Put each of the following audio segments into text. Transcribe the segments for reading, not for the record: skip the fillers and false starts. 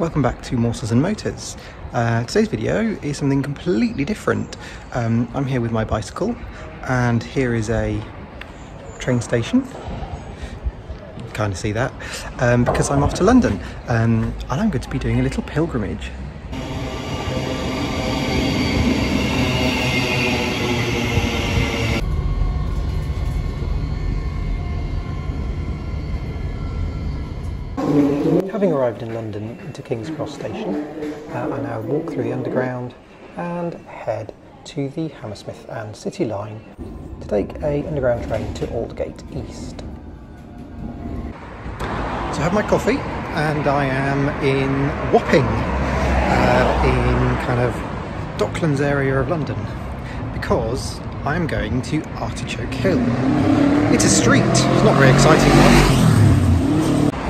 Welcome back to Morsels and Motors. Today's video is something completely different. I'm here with my bicycle and here is a train station. You can kind of see that because I'm off to London and I'm going to be doing a little pilgrimage. Having arrived in London into King's Cross station, I now walk through the Underground and head to the Hammersmith and City line to take a Underground train to Aldgate East. So I have my coffee and I am in Wapping, in kind of Docklands area of London, because I'm going to Artichoke Hill. It's a street, it's not a very exciting one.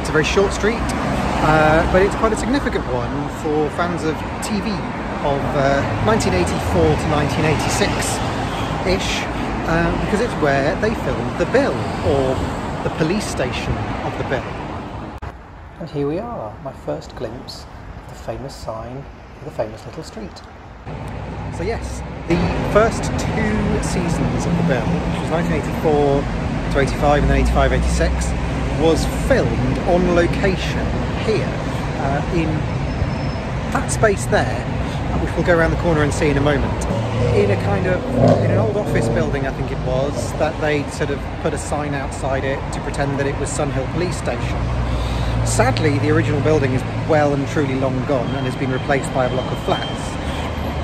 It's a very short street, but it's quite a significant one for fans of TV of 1984 to 1986-ish, because it's where they filmed The Bill, or the police station of The Bill. And here we are, my first glimpse of the famous sign for the famous little street. So yes, the first two seasons of The Bill, which was 1984 to 85 and then 85-86, was filmed on location here, in that space there, which we'll go around the corner and see in a moment, in an old office building, I think it was, that they sort of put a sign outside it to pretend that it was Sunhill Police Station. Sadly, the original building is well and truly long gone and has been replaced by a block of flats.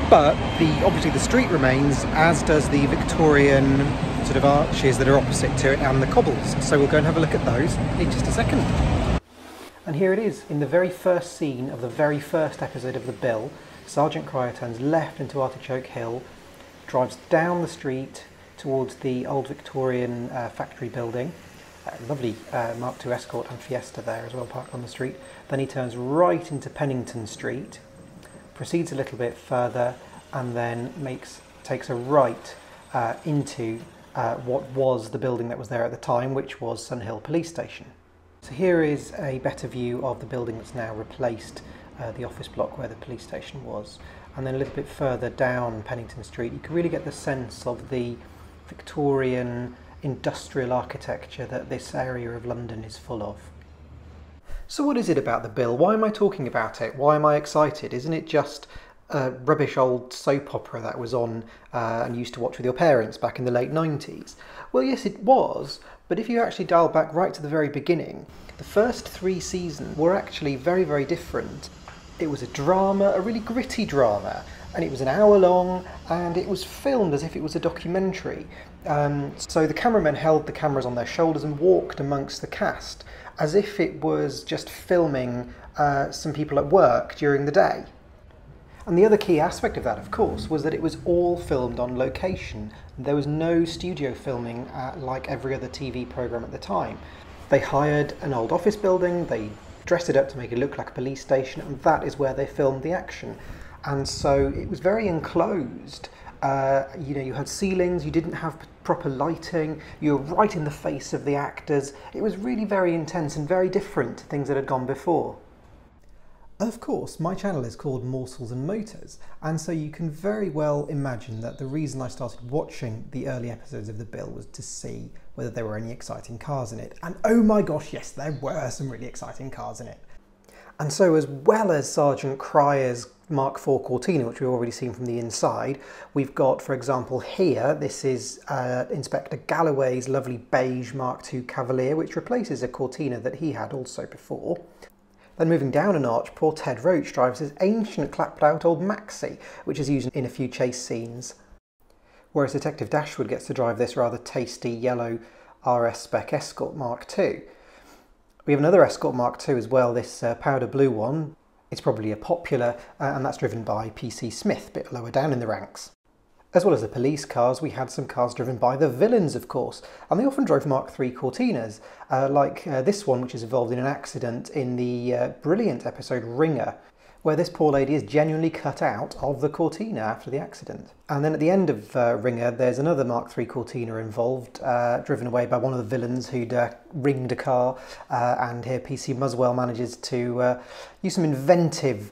But obviously the street remains, as does the Victorian sort of arches that are opposite to it and the cobbles. So we'll go and have a look at those in just a second. And here it is, in the very first scene of the very first episode of The Bill. Sergeant Cryer turns left into Artichoke Hill, drives down the street towards the old Victorian factory building. Lovely Mark II Escort and Fiesta there as well, parked on the street. Then he turns right into Pennington Street, proceeds a little bit further, and then takes a right into what was the building that was there at the time, which was Sunhill Police Station. So here is a better view of the building that's now replaced the office block where the police station was. And then a little bit further down Pennington Street, you can really get the sense of the Victorian industrial architecture that this area of London is full of. So what is it about The Bill? Why am I talking about it? Why am I excited? Isn't it just a rubbish old soap opera that was on and used to watch with your parents back in the late 90s? Well, yes, it was, but if you actually dial back right to the very beginning, the first 3 seasons were actually very, very different. It was a drama, a really gritty drama, and it was an hour long, and it was filmed as if it was a documentary. So the cameramen held the cameras on their shoulders and walked amongst the cast as if it was just filming some people at work during the day. And the other key aspect of that, of course, was that it was all filmed on location. There was no studio filming like every other TV programme at the time. They hired an old office building, they dressed it up to make it look like a police station, and that is where they filmed the action. And so it was very enclosed. You had ceilings, you didn't have proper lighting, you were right in the face of the actors. It was really very intense and very different to things that had gone before. Of course, my channel is called Morsels and Motors, and so you can very well imagine that the reason I started watching the early episodes of The Bill was to see whether there were any exciting cars in it. And oh my gosh, yes, there were some really exciting cars in it. And so, as well as Sergeant Cryer's Mark IV Cortina, which we've already seen from the inside, we've got, for example, here, this is Inspector Galloway's lovely beige Mark II Cavalier, which replaces a Cortina that he had also before. Then moving down a notch, poor Ted Roach drives his ancient clapped-out old Maxi, which is used in a few chase scenes. Whereas Detective Dashwood gets to drive this rather tasty yellow RS Spec Escort Mark II. We have another Escort Mark II as well, this powder blue one. It's probably a popular, and that's driven by PC Smith, a bit lower down in the ranks. As well as the police cars, we had some cars driven by the villains, of course, and they often drove Mark III Cortinas, like this one, which is involved in an accident in the brilliant episode Ringer, where this poor lady is genuinely cut out of the Cortina after the accident. And then at the end of Ringer, there's another Mark III Cortina involved, driven away by one of the villains who'd ringed a car, and here PC Muswell manages to use some inventive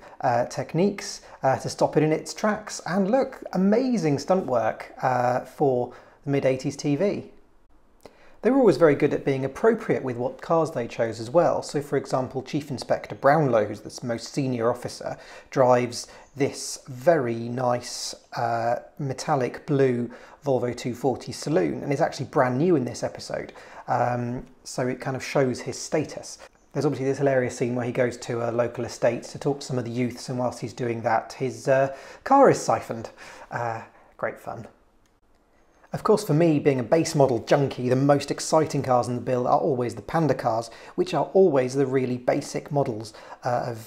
techniques to stop it in its tracks. And look, amazing stunt work for the mid-80s TV. They were always very good at being appropriate with what cars they chose as well. So for example, Chief Inspector Brownlow, who's the most senior officer, drives this very nice metallic blue Volvo 240 Saloon, and is actually brand new in this episode. So it kind of shows his status. There's obviously this hilarious scene where he goes to a local estate to talk to some of the youths, and whilst he's doing that, his car is siphoned. Great fun. Of course, for me, being a base model junkie, the most exciting cars in the build are always the Panda cars, which are always the really basic models of,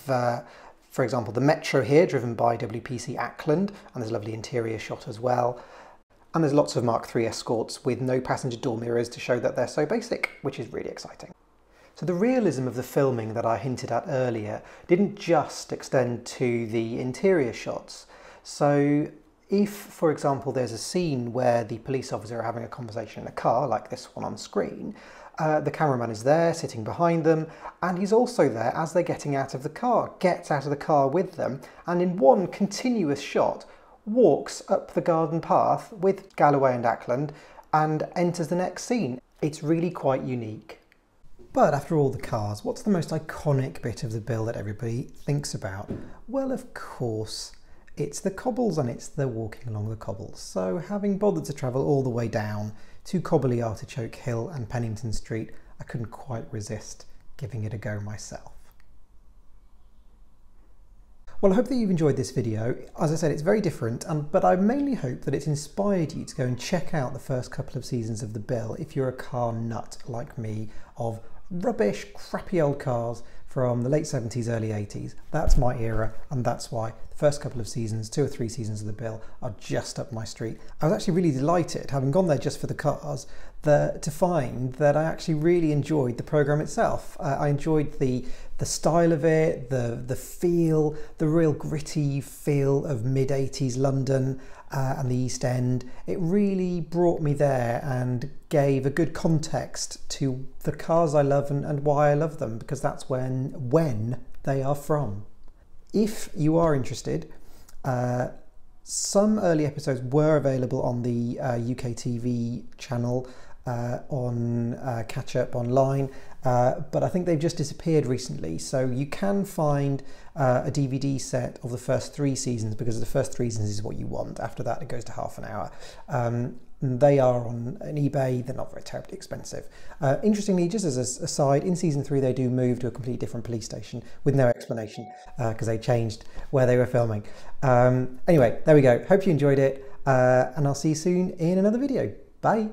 for example, the Metro here, driven by WPC Ackland, and there's a lovely interior shot as well. And there's lots of Mark III Escorts with no passenger door mirrors to show that they're so basic, which is really exciting. So the realism of the filming that I hinted at earlier didn't just extend to the interior shots. So if, for example, there's a scene where the police officer are having a conversation in a car, like this one on screen, the cameraman is there, sitting behind them, and he's also there as they're getting out of the car, gets out of the car with them, and in one continuous shot, walks up the garden path with Galloway and Ackland, and enters the next scene. It's really quite unique. But after all the cars, what's the most iconic bit of the bill that everybody thinks about? Well, of course, it's the cobbles, and it's the walking along the cobbles. So having bothered to travel all the way down to Cobbley, Artichoke Hill and Pennington Street, I couldn't quite resist giving it a go myself. Well, I hope that you've enjoyed this video. As I said, it's very different, but I mainly hope that it's inspired you to go and check out the first couple of seasons of the bill if you're a car nut like me of rubbish, crappy old cars from the late 70s, early 80s. That's my era, and that's why the first couple of seasons, 2 or 3 seasons of the bill, are just up my street. I was actually really delighted, having gone there just for the cars, to find that I actually really enjoyed the programme itself. I enjoyed the style of it, the feel, the real gritty feel of mid-80s London and the East End. It really brought me there and gave a good context to the cars I love and why I love them, because that's when they are from. If you are interested, some early episodes were available on the UK TV channel on Catch Up Online, but I think they've just disappeared recently, so you can find a DVD set of the first 3 seasons, because the first 3 seasons is what you want. After that it goes to half an hour. They are on eBay. They're not very terribly expensive. Interestingly, just as an aside, in season 3 they do move to a completely different police station with no explanation, because they changed where they were filming. Anyway, there we go. Hope you enjoyed it, and I'll see you soon in another video. Bye.